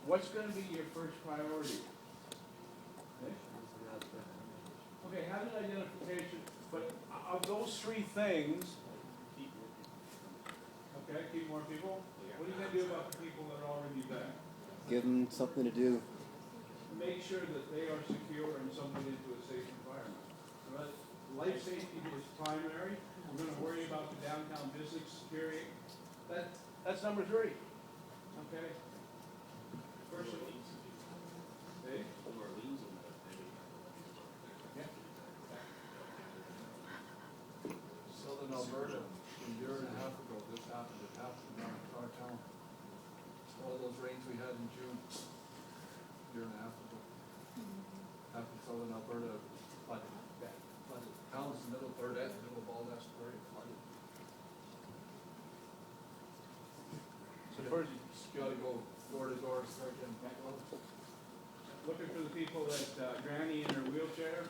what's gonna be your first priority? Okay? Okay, hazard identification, but of those three things, okay, keep more people, what are you gonna do about the people that are already there? Give them something to do. Make sure that they are secure and something into a safe environment. But life safety is primary. We're gonna worry about the downtown business security. That's number three. Okay? First, okay? Yeah. Southern Alberta, a year and a half ago, this happened. It happened down in our town. All those rains we had in June, a year and a half ago. Happened in Southern Alberta, flooded. Flooded. Towns in the middle of Burdett, middle of all that story, flooded. So first, You gotta go door to door, start getting. looking for the people that, Granny in her wheelchair,